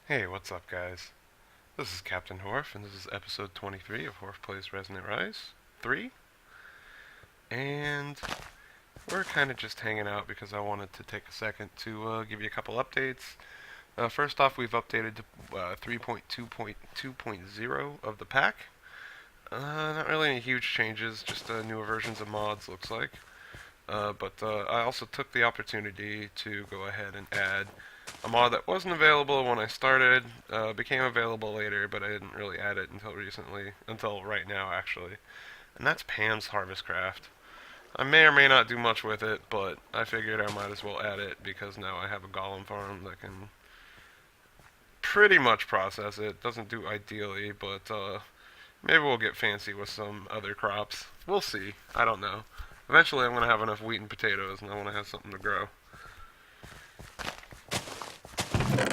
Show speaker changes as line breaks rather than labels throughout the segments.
Hey, what's up, guys? This is Captain Horfe, and this is episode 23 of Horfe Plays Resonant Rise 3. And we're kind of just hanging out because I wanted to take a second to give you a couple updates. First off, we've updated to 3.2.2.0 of the pack. Not really any huge changes, just newer versions of mods, looks like. But I also took the opportunity to go ahead and add a mod that wasn't available when I started, became available later, but I didn't really add it until recently, until right now actually, and that's Pam's Harvest Craft. I may or may not do much with it, but I figured I might as well add it because now I have a golem farm that can pretty much process it. Doesn't do ideally, but maybe we'll get fancy with some other crops. We'll see. I don't know. Eventually, I'm going to have enough wheat and potatoes, and I want to have something to grow.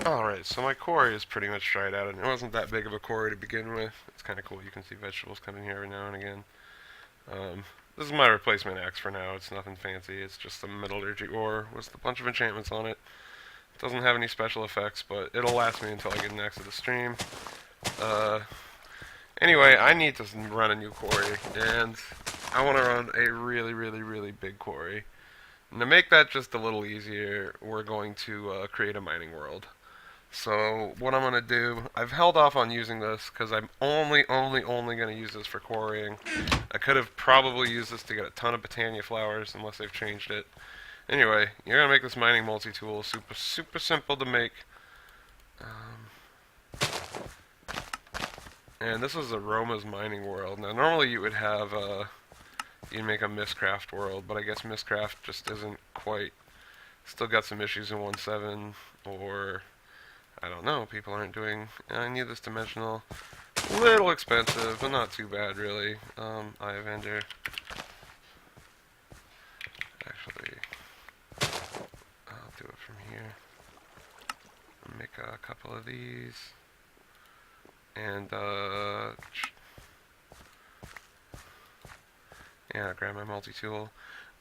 Alright, so my quarry is pretty much dried out, and it wasn't that big of a quarry to begin with. It's kind of cool. You can see vegetables coming here every now and again. This is my replacement axe for now. It's nothing fancy. It's just some metallurgy ore with a bunch of enchantments on it. It doesn't have any special effects, but it'll last me until I get an axe to the stream. Uh, anyway, I need to run a new quarry, and I want to run a really big quarry. And to make that just a little easier, we're going to create a mining world. So what I'm going to do, I've held off on using this because I'm only going to use this for quarrying. I could have probably used this to get a ton of Botania flowers unless they've changed it. Anyway, you're going to make this mining multi-tool super simple to make. And this is Aroma's mining world. Now normally you would have, you'd make a Mistcraft world, but I guess Mistcraft just isn't quite, still got some issues in 1.7, or I don't know, people aren't doing, I need this dimensional. A little expensive, but not too bad, really. Eye of Ender. Actually, I'll do it from here. Make a couple of these. And, yeah, grab my multi-tool.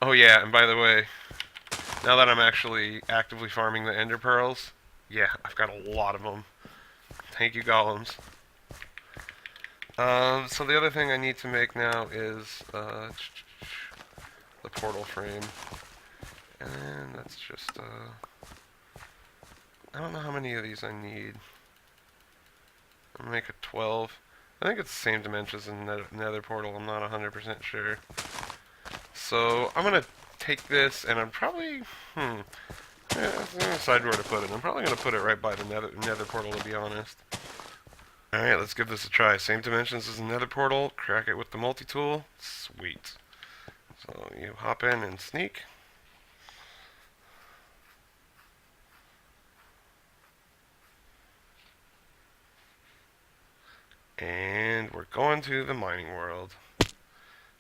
Oh yeah, and by the way, now that I'm actually actively farming the Ender Pearls, yeah, I've got a lot of them. Thank you, golems. So the other thing I need to make now is the portal frame, and that's just I don't know how many of these I need. I'll make a 12. I think it's the same dimensions in Nether portal. I'm not 100% sure. So I'm gonna take this, and I'm probably yeah, I'm gonna decide where to put it. I'm probably gonna put it right by the Nether portal, to be honest. Alright, let's give this a try. Same dimensions as the Nether portal. Crack it with the multi-tool. Sweet. So you hop in and sneak. And we're going to the mining world.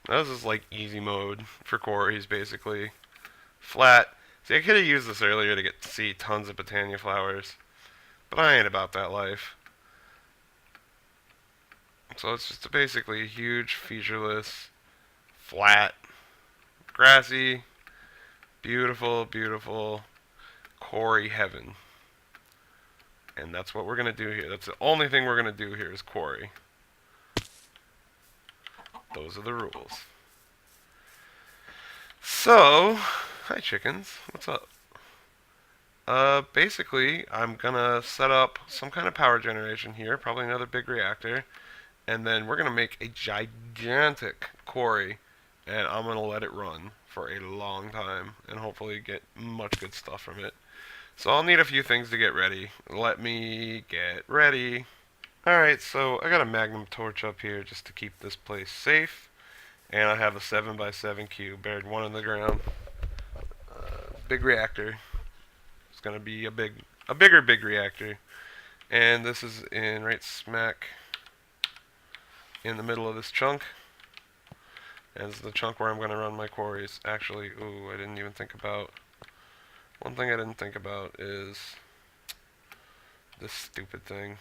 Now this is like easy mode for quarries, basically. Flat. See, I could have used this earlier to get to see tons of Botania flowers, but I ain't about that life. So it's just basically a huge, featureless, flat, grassy, beautiful quarry heaven. And that's what we're going to do here. That's the only thing we're going to do here is quarry. Those are the rules. So, hi chickens. What's up? Basically, I'm gonna set up some kind of power generation here, probably another big reactor, and then we're gonna make a gigantic quarry, and I'm gonna let it run for a long time, and hopefully get much good stuff from it. So I'll need a few things to get ready. Let me get ready. Alright, so I got a magnum torch up here just to keep this place safe, and I have a 7x7 cube buried one in the ground. Big reactor. It's gonna be a bigger big reactor, and this is in right smack in the middle of this chunk. And this is the chunk where I'm gonna run my quarries. Actually, ooh, I didn't even think about. One thing I didn't think about is this stupid thing.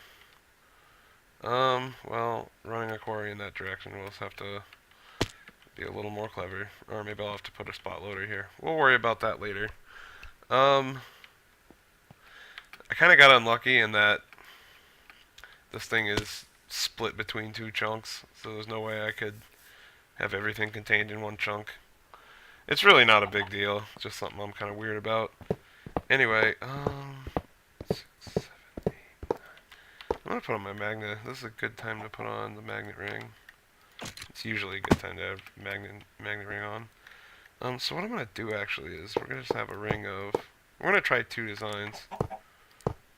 Well, running a quarry in that direction, we'll just have to be a little more clever. Or maybe I'll have to put a spot loader here. We'll worry about that later. I kind of got unlucky in that This thing is split between two chunks, so there's no way I could have everything contained in one chunk. It's really not a big deal, just something I'm kind of weird about. Anyway, 6, 7, 8, 9. I'm gonna put on my magnet. This is a good time to put on the magnet ring. It's usually a good time to have magnet ring on. So what I'm gonna do actually is we're gonna just have a ring of. We're gonna try two designs.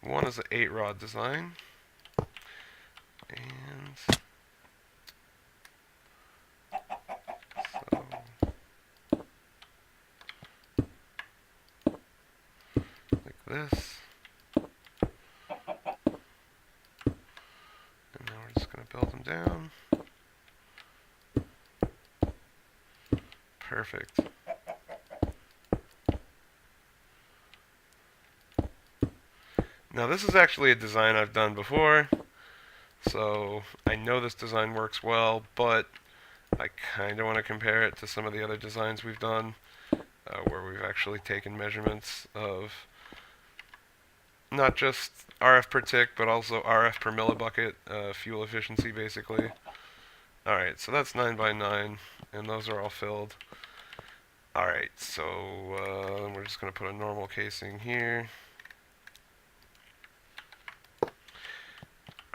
One is an 8-rod design, and so like this. And now we're just gonna build them down. Perfect. Now this is actually a design I've done before, so I know this design works well, but I kind of want to compare it to some of the other designs we've done, where we've actually taken measurements of not just RF per tick, but also RF per millibucket, fuel efficiency basically. Alright, so that's 9 by 9, and those are all filled. Alright, so we're just going to put a normal casing here.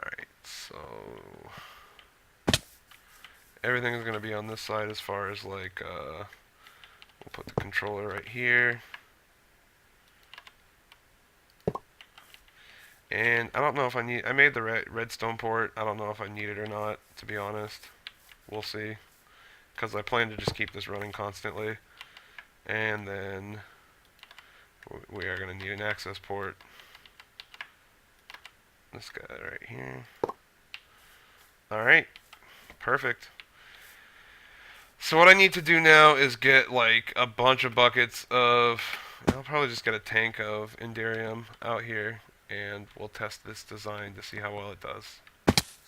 Alright, so everything is going to be on this side as far as like, we'll put the controller right here. And I don't know if I made the redstone port. I don't know if I need it or not, to be honest. We'll see. Because I plan to just keep this running constantly. And then we are going to need an access port. This guy right here. Alright. Perfect. So what I need to do now is get like a bunch of buckets of, I'll probably just get a tank of Indarium out here, and we'll test this design to see how well it does.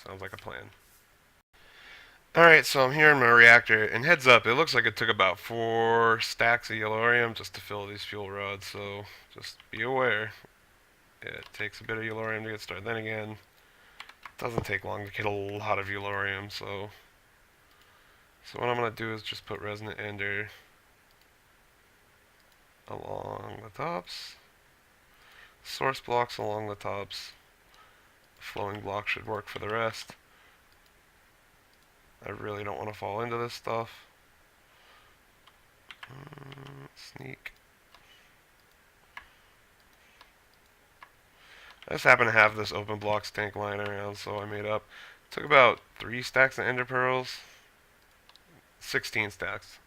Sounds like a plan. Alright, so I'm here in my reactor, and heads up, it looks like it took about 4 stacks of yellorium just to fill these fuel rods, so just be aware. It takes a bit of yellorium to get started. Then again, it doesn't take long to get a lot of yellorium, so what I'm going to do is just put resonant ender along the tops, source blocks along the tops, flowing block should work for the rest. I really don't want to fall into this stuff. Sneak. I just happen to have this open blocks tank lying around, so I made up. Took about 3 stacks of ender pearls. 16 stacks.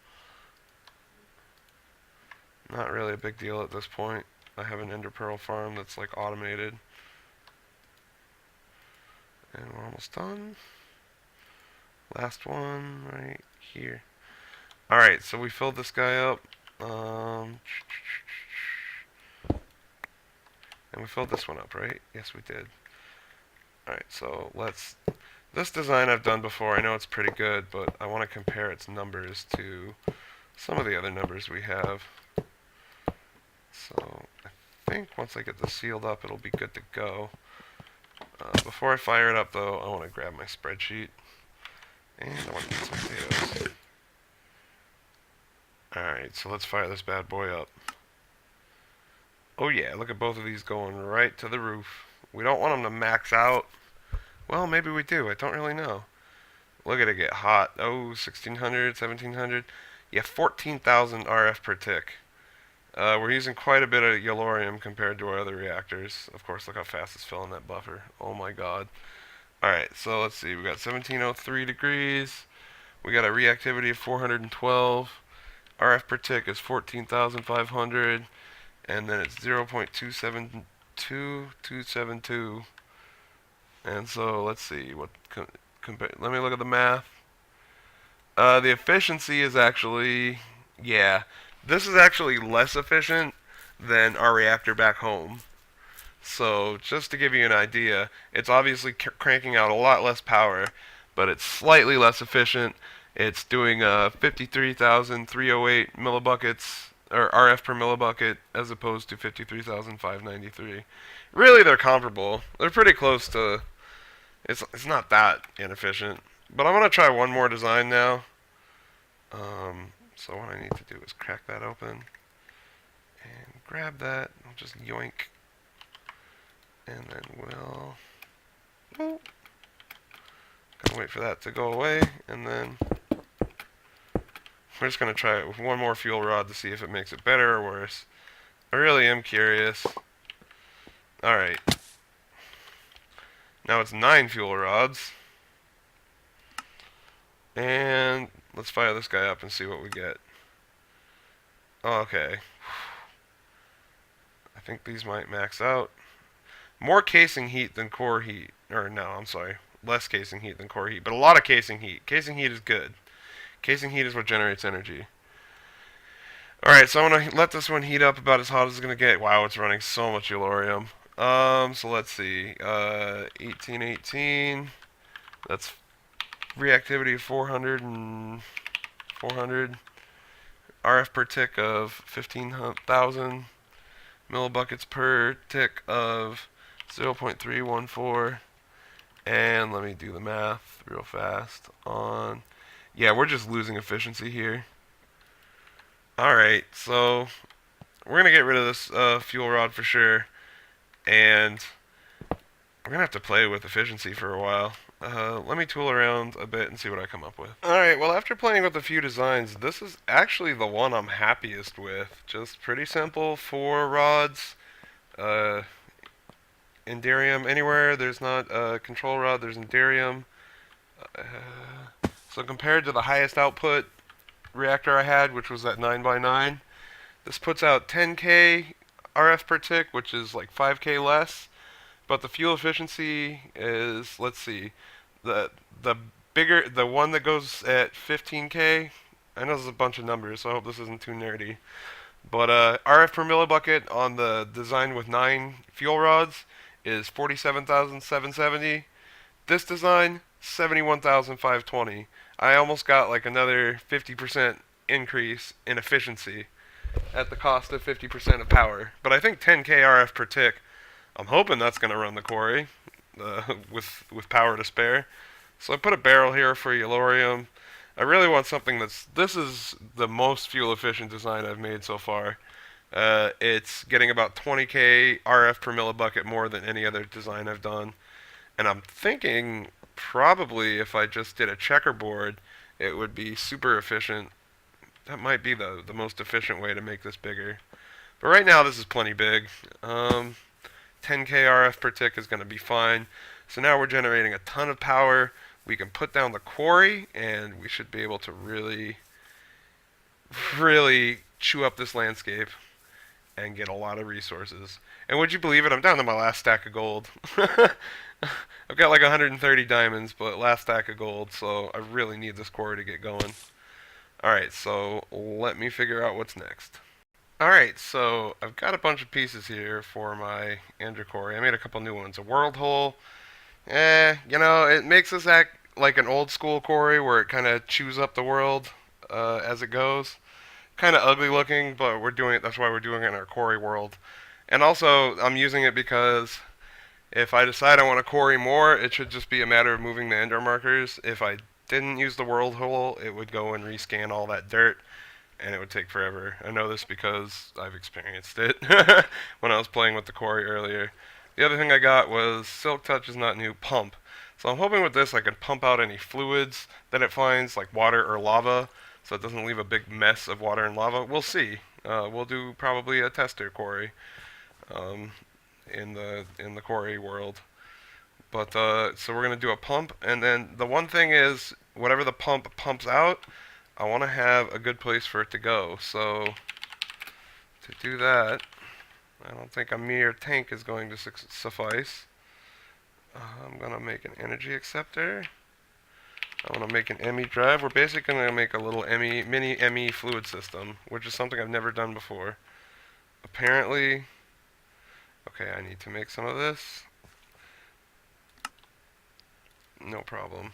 Not really a big deal at this point. I have an ender pearl farm that's like automated. And we're almost done. Last one right here. Alright, so we filled this guy up. And we filled this one up, right? Yes, we did. Alright, so this design I've done before. I know it's pretty good, but I want to compare its numbers to some of the other numbers we have. So I think once I get this sealed up, it'll be good to go. Before I fire it up, though, I want to grab my spreadsheet. And I want to get some potatoes. Alright, so let's fire this bad boy up. Oh yeah, look at both of these going right to the roof. We don't want them to max out. Well, maybe we do. I don't really know. Look at it get hot. Oh, 1600, 1700. Yeah, 14,000 RF per tick. We're using quite a bit of yellorium compared to our other reactors. Of course, look how fast it's filling that buffer. Oh my god. Alright, so let's see. We got 1703 degrees. We got a reactivity of 412. RF per tick is 14,500. And then it's 0.272272. And so let's see. Let me look at the math. The efficiency is actually, yeah, this is actually less efficient than our reactor back home. So just to give you an idea, it's obviously cranking out a lot less power, but it's slightly less efficient. It's doing 53,308 millibuckets, or RF per millibucket, as opposed to 53,593. Really, they're comparable. They're pretty close to It's not that inefficient. But I'm gonna try one more design now. So what I need to do is crack that open and grab that. I'll just yoink, and then we'll gonna wait for that to go away, and then we're just gonna try it with one more fuel rod to see if it makes it better or worse. I really am curious. All right, now it's 9 fuel rods, and let's fire this guy up and see what we get. Okay, I think these might max out. More casing heat than core heat. Or no, I'm sorry. Less casing heat than core heat. But a lot of casing heat. Casing heat is good. Casing heat is what generates energy. Alright, so I'm going to let this one heat up about as hot as it's going to get. Wow, it's running so much Eulorium. So let's see. 1818. That's reactivity of 400 and 400. RF per tick of 15,000. Millibuckets per tick of 0.314. And let me do the math real fast on... Yeah, we're just losing efficiency here. Alright, so we're going to get rid of this fuel rod for sure. And we're going to have to play with efficiency for a while. Let me tool around a bit and see what I come up with. Alright, well after playing with a few designs, this is actually the one I'm happiest with. Just pretty simple, 4 rods. Enderium anywhere there's not a control rod, there's enderium. So compared to the highest output reactor I had, which was at 9x9, this puts out 10k RF per tick, which is like 5k less. But the fuel efficiency is, let's see, the the one that goes at 15k. I know there's a bunch of numbers, so I hope this isn't too nerdy. But RF per millibucket on the design with 9 fuel rods is 47,770. This design, 71,520. I almost got like another 50% increase in efficiency at the cost of 50% of power. But I think 10k RF per tick, I'm hoping that's going to run the quarry with power to spare. So I put a barrel here for Eulorium. I really want something this is the most fuel efficient design I've made so far. It's getting about 20k RF per millibucket more than any other design I've done. And I'm thinking probably if I just did a checkerboard, it would be super efficient. That might be the most efficient way to make this bigger. But right now this is plenty big. 10k RF per tick is going to be fine. So now we're generating a ton of power. We can put down the quarry, and we should be able to really chew up this landscape and get a lot of resources. And would you believe it, I'm down to my last stack of gold. I've got like 130 diamonds, but last stack of gold, so I really need this quarry to get going. Alright, so let me figure out what's next. Alright, so I've got a bunch of pieces here for my Ender quarry. I made a couple new ones. A world hole. It makes us act like an old school quarry where it kind of chews up the world as it goes. Kind of ugly looking, but we're doing it. That's why we're doing it in our quarry world. And also, I'm using it because if I decide I want to quarry more, it should just be a matter of moving the ender markers. If I didn't use the world hole, it would go and rescan all that dirt, and it would take forever. I know this because I've experienced it when I was playing with the quarry earlier. The other thing I got was Silk Touch is not new, pump. So I'm hoping with this I can pump out any fluids that it finds, like water or lava, so it doesn't leave a big mess of water and lava. We'll see. We'll do probably a tester quarry in the quarry world. But so we're gonna do a pump, and then the one thing is whatever the pump pumps out, I want to have a good place for it to go. So to do that, I don't think a mere tank is going to suffice. I'm gonna make an energy acceptor. I want to make an ME drive. We're basically going to make a little mini ME fluid system, which is something I've never done before. Apparently, okay, I need to make some of this. No problem.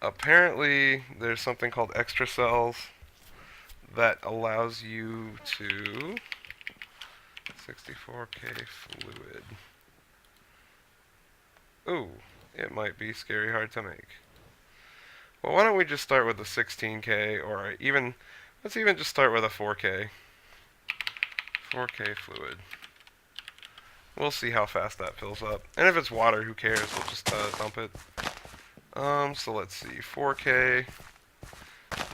Apparently, there's something called extra cells that allows you to 64k fluid. Ooh, it might be scary hard to make. Well, why don't we just start with the 16K, or even, let's even just start with a 4K. 4K fluid. We'll see how fast that fills up. And if it's water, who cares? We'll just dump it. So let's see. 4K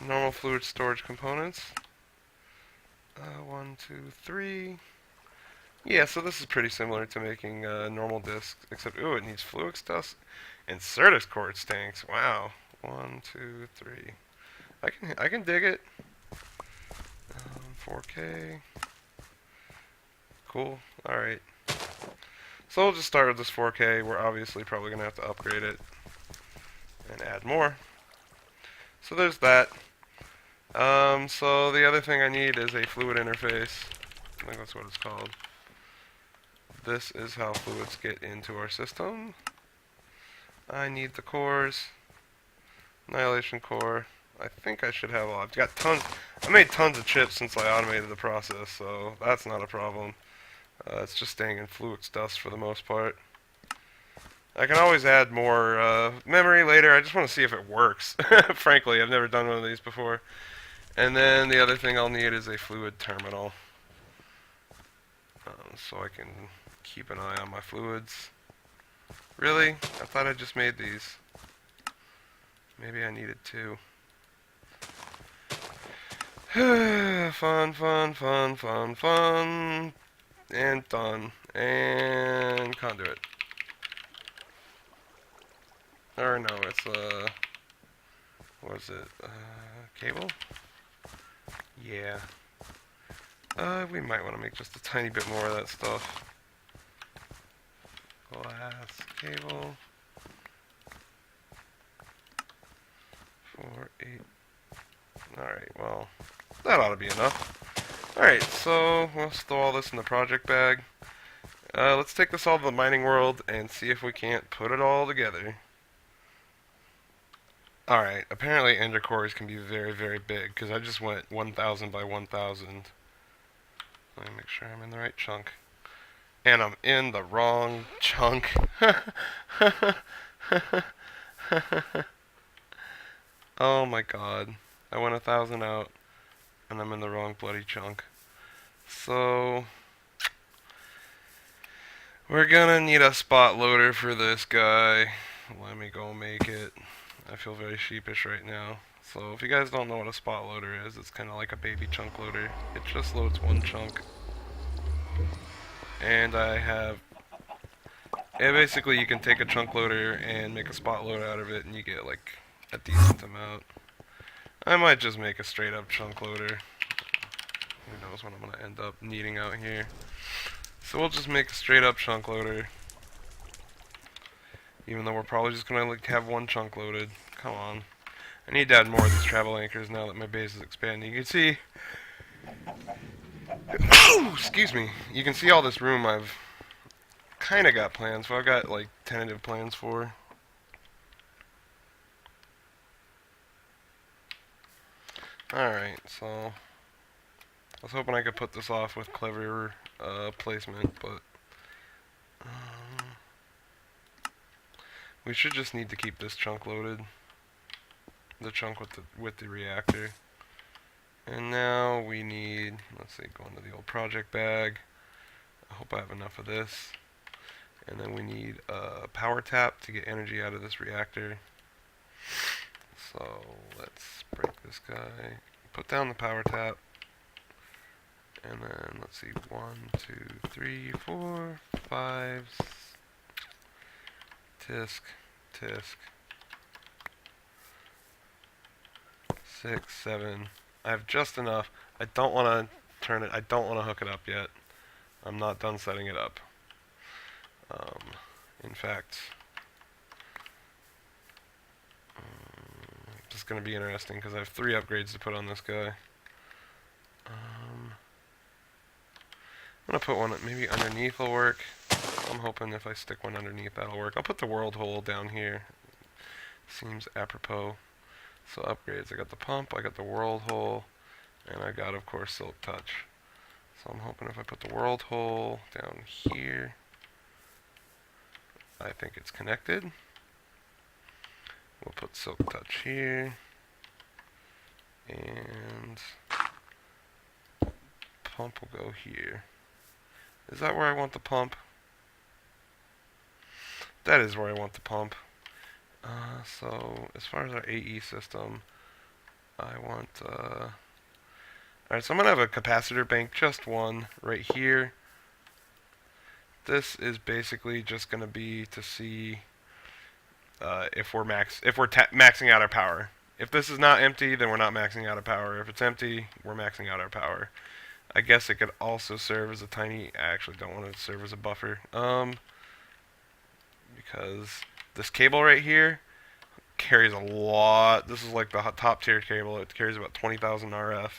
normal fluid storage components. 1, 2, 3. Yeah, so this is pretty similar to making normal discs, except ooh, it needs fluix dust and Certus quartz tanks. Wow. 1, 2, 3. I can dig it. 4K. Cool. All right. So we'll just start with this 4K. We're obviously probably gonna have to upgrade it and add more. So there's that. So the other thing I need is a fluid interface. I think that's what it's called. This is how fluids get into our system. I need the cores. Annihilation core. I think I should have all. I've got tons. I made tons of chips since I automated the process, so that's not a problem. It's just staying in fluix dust for the most part. I can always add more memory later. I just want to see if it works. Frankly, I've never done one of these before. And then the other thing I'll need is a fluid terminal. So I can keep an eye on my fluids. Really? I thought I just made these. Maybe I needed two. Fun, fun, fun, fun, fun. And done. And conduit. Or no, it's what is it? Cable? Yeah. We might want to make just a tiny bit more of that stuff. Glass cable. 4, 8. Alright, well, that ought to be enough. Alright, so we'll throw all this in the project bag. Let's take this all to the mining world and see if we can't put it all together. Alright, apparently ender cores can be very, very big, because I just went 1,000 by 1,000. Let me make sure I'm in the right chunk. And I'm in the wrong chunk. Oh my god. I went 1,000 out, and I'm in the wrong bloody chunk. So, we're gonna need a spot loader for this guy. Let me go make it. I feel very sheepish right now. So if you guys don't know what a spot loader is, it's kind of like a baby chunk loader. It just loads one chunk. And I have... And basically you can take a chunk loader and make a spot load out of it, and you get like a decent amount. I might just make a straight up chunk loader. Who knows what I'm going to end up needing out here. So we'll just make a straight up chunk loader. Even though we're probably just going to like have one chunk loaded. Come on. I need to add more of these travel anchors now that my base is expanding. You can see... Excuse me. You can see all this room I've kind of got plans for. I've got like tentative plans for. Alright, so... I was hoping I could put this off with clever placement, but... we should just need to keep this chunk loaded. The chunk with the reactor. And now we need, let's see, go into the old project bag. I hope I have enough of this. And then we need a power tap to get energy out of this reactor. So let's break this guy. Put down the power tap. And then let's see, 1, 2, 3, 4, 5. Tisk, tisk. 6, 7. I have just enough. I don't want to turn it. I don't want to hook it up yet. I'm not done setting it up. In fact, this is going to be interesting because I have 3 upgrades to put on this guy. I'm going to put one maybe underneath will work. I'm hoping if I stick one underneath that'll work. I'll put the world hole down here. Seems apropos. So upgrades, I got the pump, I got the world hole, and I got, of course, silk touch. So I'm hoping if I put the world hole down here, I think it's connected. We'll put silk touch here. And pump will go here. Is that where I want the pump? That is where I want the pump. So as far as our AE system, I want, alright, so I'm going to have a capacitor bank, just one, right here. This is basically just going to be to see if we're maxing out our power. If this is not empty, then we're not maxing out our power. If it's empty, we're maxing out our power. I guess it could also serve as a tiny... I actually don't want to serve as a buffer. Because this cable right here carries a lot. This is like the top tier cable. It carries about 20,000 RF,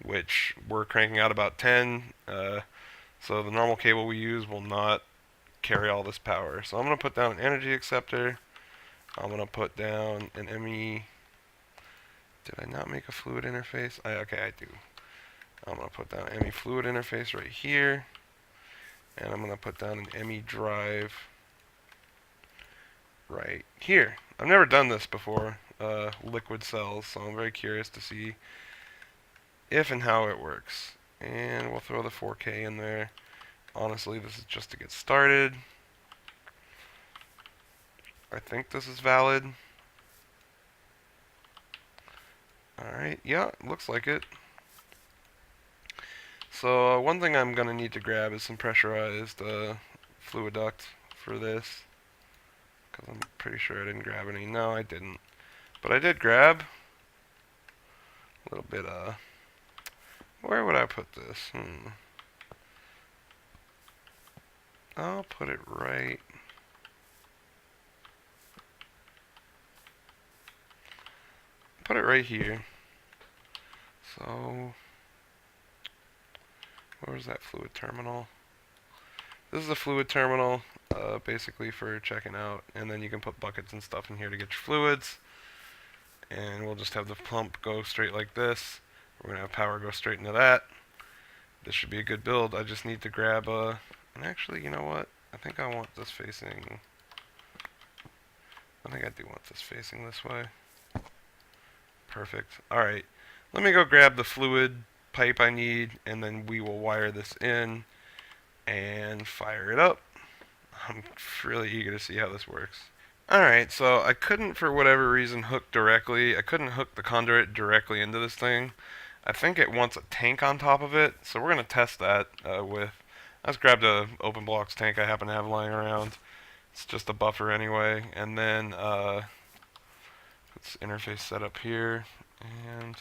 which we're cranking out about 10. So the normal cable we use will not carry all this power. So I'm going to put down an energy acceptor. I'm going to put down an ME. Did I not make a fluid interface? Okay, I do. I'm going to put down an ME fluid interface right here. And I'm going to put down an ME drive right here. I've never done this before, liquid cells, so I'm very curious to see if and how it works. And we'll throw the 4K in there. Honestly, this is just to get started. I think this is valid. Alright, yeah, looks like it. So one thing I'm going to need to grab is some pressurized fluid duct for this. Because I'm pretty sure I didn't grab any. No, I didn't. But I did grab a little bit, where would I put this? I'll put it right... Put it right here. So... Where's that fluid terminal? This is a fluid terminal, basically for checking out, and then you can put buckets and stuff in here to get your fluids. And we'll just have the pump go straight like this. We're going to have power go straight into that. This should be a good build. I just need to grab and actually, you know what? I think I want this facing... I think I do want this facing this way. Perfect. Alright. Let me go grab the fluid pipe I need, and then we will wire this in and fire it up. I'm really eager to see how this works. Alright, so I couldn't, for whatever reason, hook directly. I couldn't hook the conduit directly into this thing. I think it wants a tank on top of it, so we're going to test that with... I just grabbed a open blocks tank I happen to have lying around. It's just a buffer anyway. And then let's interface set up here. And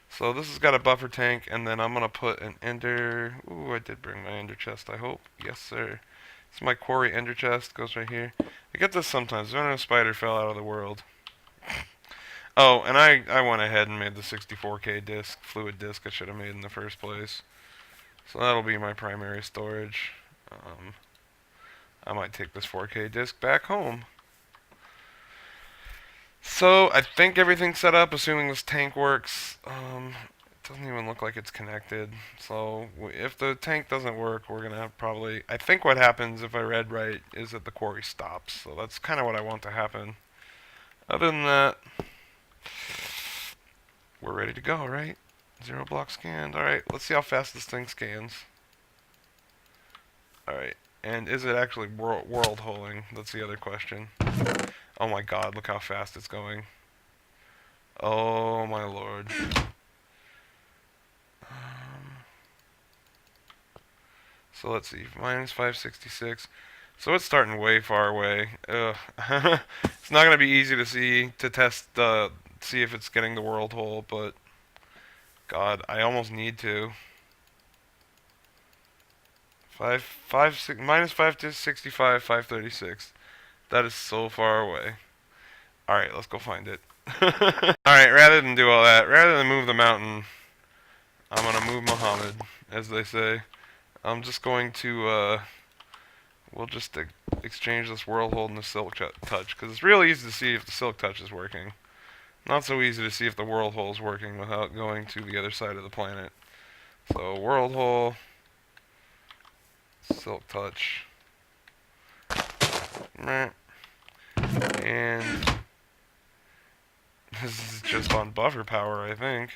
so this has got a buffer tank, and then I'm going to put an ender... Ooh, I did bring my ender chest, I hope. Yes, sir. It's my Quarry ender chest. Goes right here. I get this sometimes. When a spider fell out of the world. Oh, and I went ahead and made the 64K disc, fluid disc I should have made in the first place. So that'll be my primary storage. I might take this 4K disc back home. So I think everything's set up, assuming this tank works. It doesn't even look like it's connected. So if the tank doesn't work, we're going to have probably... I think what happens, if I read right, is that the quarry stops. So that's kind of what I want to happen. Other than that, we're ready to go, right? 0 block scanned. Alright, let's see how fast this thing scans. Alright, and is it actually world holing? That's the other question. Oh my god, look how fast it's going. Oh my lord. So let's see, minus 566. So it's starting way far away. Ugh. It's not going to be easy to see, to test, see if it's getting the world hole, but god, I almost need to. Minus 565, 536. That is so far away. Alright, let's go find it. Alright, rather than do all that, rather than move the mountain, I'm gonna move Muhammad, as they say. I'm just going to, we'll just exchange this world hold and the silk touch, because it's real easy to see if the silk touch is working. Not so easy to see if the world hole is working without going to the other side of the planet. So, world hole, silk touch, and This is just on buffer power, I think.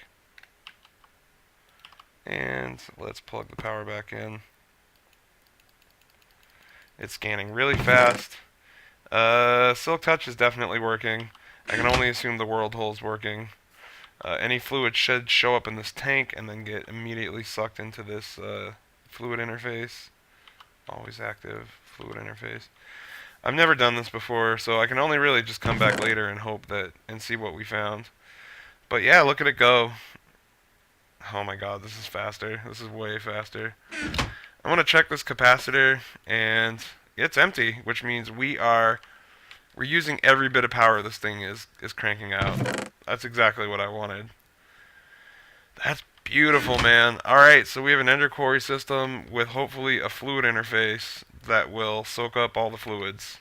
And let's plug the power back in. It's scanning really fast. Silk Touch is definitely working. I can only assume the world hole is working. Any fluid should show up in this tank and then get immediately sucked into this fluid interface. Always active fluid interface. I've never done this before, so I can only really just come back later and hope that and see what we found. But yeah, look at it go. Oh my god, this is faster. This is way faster. I'm gonna check this capacitor, and it's empty, which means we're using every bit of power this thing is cranking out. That's exactly what I wanted. That's beautiful, man. Alright, so we have an ender quarry system with hopefully a fluid interface that will soak up all the fluids.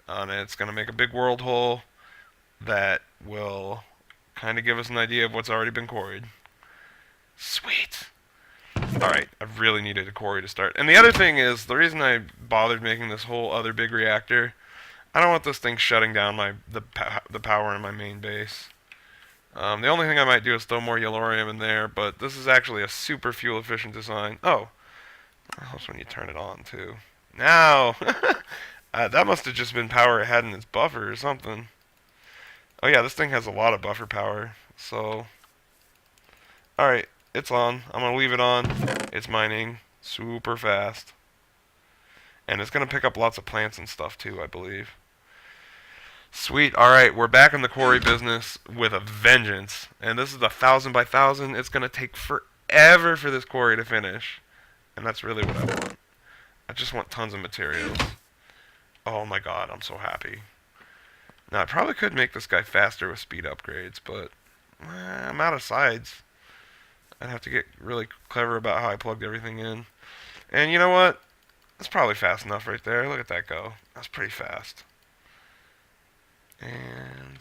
And it's going to make a big world hole that will kind of give us an idea of what's already been quarried. Sweet. Alright, I really needed a quarry to start. And the other thing is, the reason I bothered making this whole other big reactor, I don't want this thing shutting down the power in my main base. The only thing I might do is throw more yellorium in there, but this is actually a super fuel efficient design. Oh, it helps when you turn it on too. Now, that must have just been power it had in its buffer or something. Oh yeah, this thing has a lot of buffer power. So, alright, it's on. I'm going to leave it on. It's mining super fast. And it's going to pick up lots of plants and stuff too, I believe. Sweet. Alright, we're back in the quarry business with a vengeance. And this is 1,000 by 1,000. It's going to take forever for this quarry to finish. And that's really what I want. I just want tons of materials. Oh my god, I'm so happy. Now, I probably could make this guy faster with speed upgrades, but I'm out of sides. I'd have to get really clever about how I plugged everything in. And you know what? That's probably fast enough right there. Look at that go. That's pretty fast. And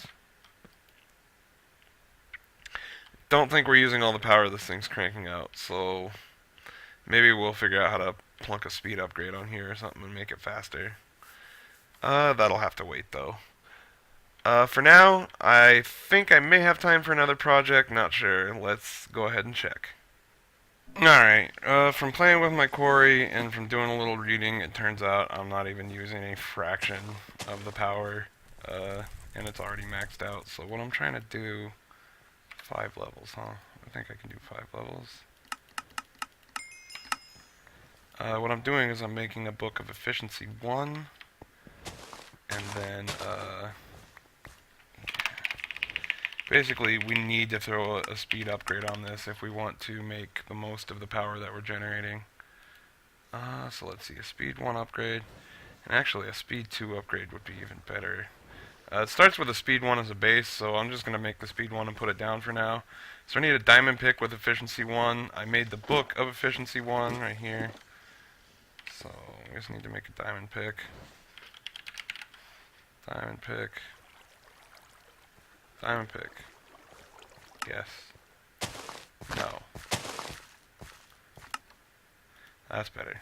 don't think we're using all the power this thing's cranking out, so maybe we'll figure out how to plunk a speed upgrade on here or something and make it faster. That'll have to wait though. For now, I think I may have time for another project, not sure. Let's go ahead and check. Alright, from playing with my quarry and from doing a little reading, it turns out I'm not even using a fraction of the power, and it's already maxed out. So what I'm trying to do, 5 levels, huh? I think I can do 5 levels. What I'm doing is I'm making a book of efficiency 1, and then, basically, we need to throw a speed upgrade on this if we want to make the most of the power that we're generating. So let's see, a speed 1 upgrade, and actually a speed 2 upgrade would be even better. It starts with a speed 1 as a base, so I'm just going to make the speed 1 and put it down for now. So I need a diamond pick with efficiency 1. I made the book of efficiency 1 right here. So we just need to make a diamond pick. Diamond pick. Diamond pick. Yes. No. That's better.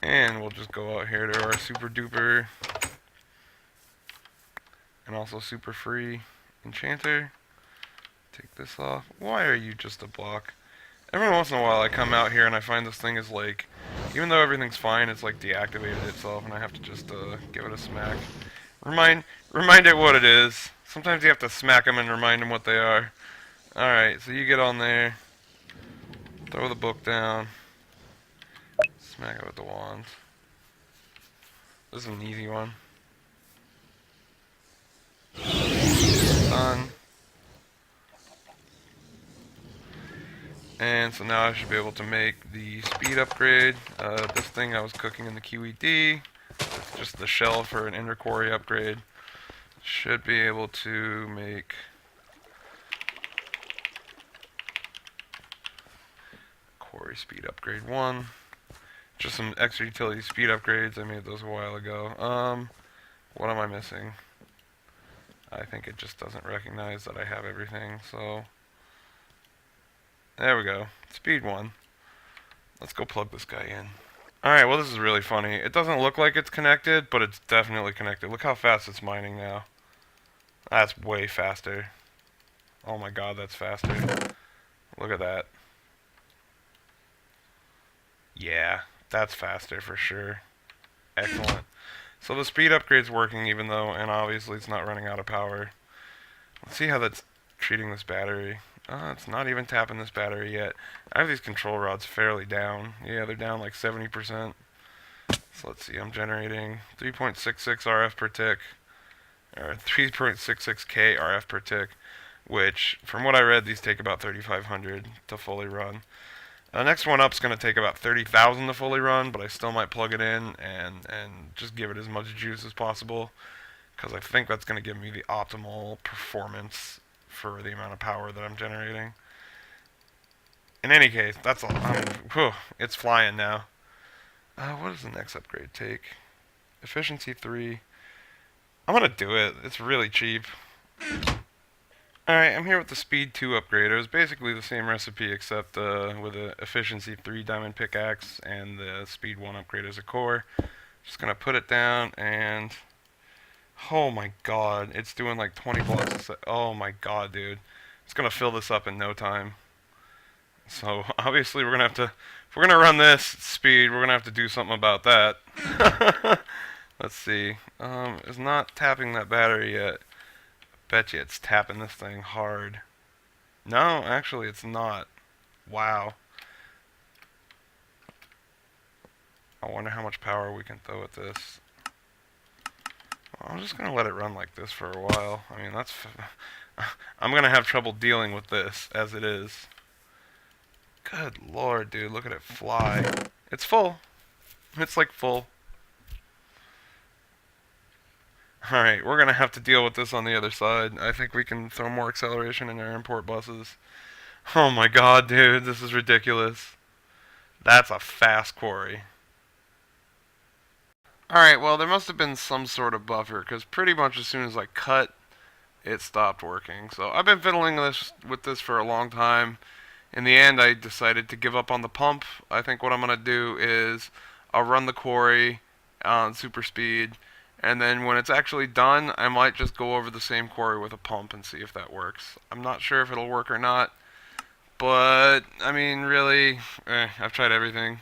And we'll just go out here to our super duper and also super free enchanter. Take this off. Why are you just a block? Every once in a while I come out here and I find this thing is like, even though everything's fine, it's like deactivated itself and I have to just give it a smack. Remind it what it is. Sometimes you have to smack them and remind them what they are. Alright, so you get on there, throw the book down, smack it with the wand. This is an easy one. Done. And so now I should be able to make the speed upgrade. This thing I was cooking in the QED, it's just the shell for an ender quarry upgrade. Should be able to make quarry speed upgrade 1. Just some extra utility speed upgrades. I made those a while ago. What am I missing? I think it just doesn't recognize that I have everything, so there we go. Speed 1. Let's go plug this guy in. Alright, well this is really funny. It doesn't look like it's connected, but it's definitely connected. Look how fast it's mining now. That's way faster. Oh my god, that's faster. Look at that. Yeah, that's faster for sure. Excellent. So the speed upgrade's working even though, and obviously it's not running out of power. Let's see how that's treating this battery. It's not even tapping this battery yet. I have these control rods fairly down. Yeah, they're down like 70%. So let's see, I'm generating 3.66 RF per tick, or 3.66K RF per tick, which, from what I read, these take about 3,500 to fully run. The next one up is going to take about 30,000 to fully run, but I still might plug it in and just give it as much juice as possible, because I think that's going to give me the optimal performance for the amount of power that I'm generating. In any case, that's all. It's flying now. What does the next upgrade take? Efficiency 3. I'm going to do it. It's really cheap. Alright, I'm here with the Speed 2 upgrade. It was basically the same recipe except with the Efficiency 3 diamond pickaxe and the Speed 1 upgrade as a core. Just going to put it down and... Oh my god, it's doing like 20 blocks a sec. Oh my god, dude. It's going to fill this up in no time. So, obviously we're going to have to... If we're going to run this speed, we're going to have to do something about that. Let's see. It's not tapping that battery yet. Bet you it's tapping this thing hard. No, actually it's not. Wow. I wonder how much power we can throw at this. I'm just going to let it run like this for a while. I mean, I'm going to have trouble dealing with this as it is. Good lord, dude. Look at it fly. It's full. It's like full. Alright, we're going to have to deal with this on the other side. I think we can throw more acceleration in our import buses. Oh my god, dude. This is ridiculous. That's a fast quarry. Alright, well, there must have been some sort of buffer, because pretty much as soon as I cut, it stopped working. So I've been fiddling with this for a long time. In the end, I decided to give up on the pump. I think what I'm going to do is I'll run the quarry on super speed, and then when it's actually done, I might just go over the same quarry with a pump and see if that works. I'm not sure if it'll work or not, but, I mean, really, I've tried everything.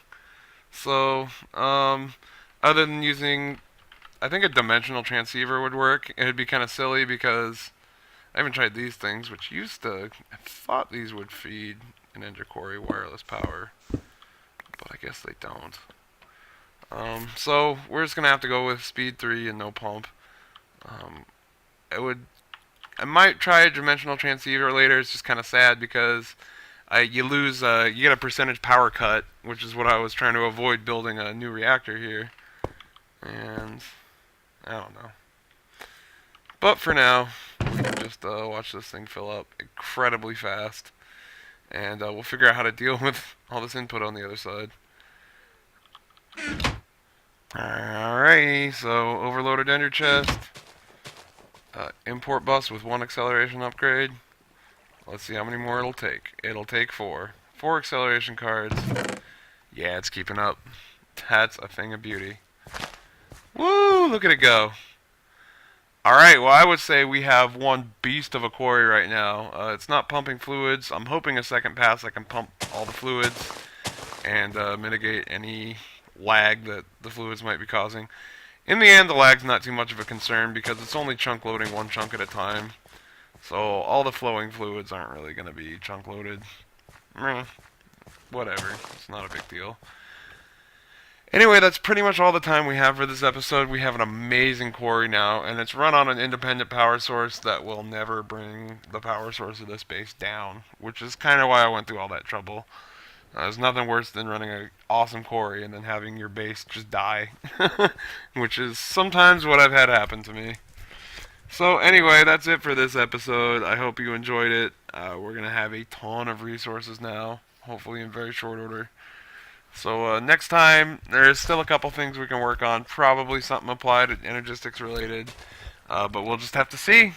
So, other than using, I think a dimensional transceiver would work. It'd be kind of silly because I haven't tried these things, which I thought these would feed an Ninja Quarry wireless power, but I guess they don't. So we're just gonna have to go with speed 3 and no pump. I might try a dimensional transceiver later. It's just kind of sad because you get a percentage power cut, which is what I was trying to avoid building a new reactor here. And I don't know. But for now, we can just watch this thing fill up incredibly fast, and we'll figure out how to deal with all this input on the other side. Alrighty, so overloaded ender chest, import bus with 1 acceleration upgrade. Let's see how many more it'll take. It'll take 4. 4 acceleration cards. Yeah, it's keeping up. That's a thing of beauty. Woo! Look at it go. Alright, well I would say we have one beast of a quarry right now. It's not pumping fluids. I'm hoping a second pass I can pump all the fluids and mitigate any lag that the fluids might be causing. In the end, the lag's not too much of a concern because it's only chunk loading 1 chunk at a time. So all the flowing fluids aren't really going to be chunk loaded. Whatever, it's not a big deal. Anyway, that's pretty much all the time we have for this episode. We have an amazing quarry now, and it's run on an independent power source that will never bring the power source of this base down, which is kind of why I went through all that trouble. There's nothing worse than running an awesome quarry and then having your base just die, which is sometimes what I've had happen to me. So anyway, that's it for this episode. I hope you enjoyed it. We're going to have a ton of resources now, hopefully in very short order. So next time, there's still a couple things we can work on. Probably something applied energistics related. But we'll just have to see.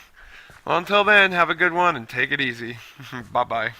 Well, until then, have a good one and take it easy. Bye-bye.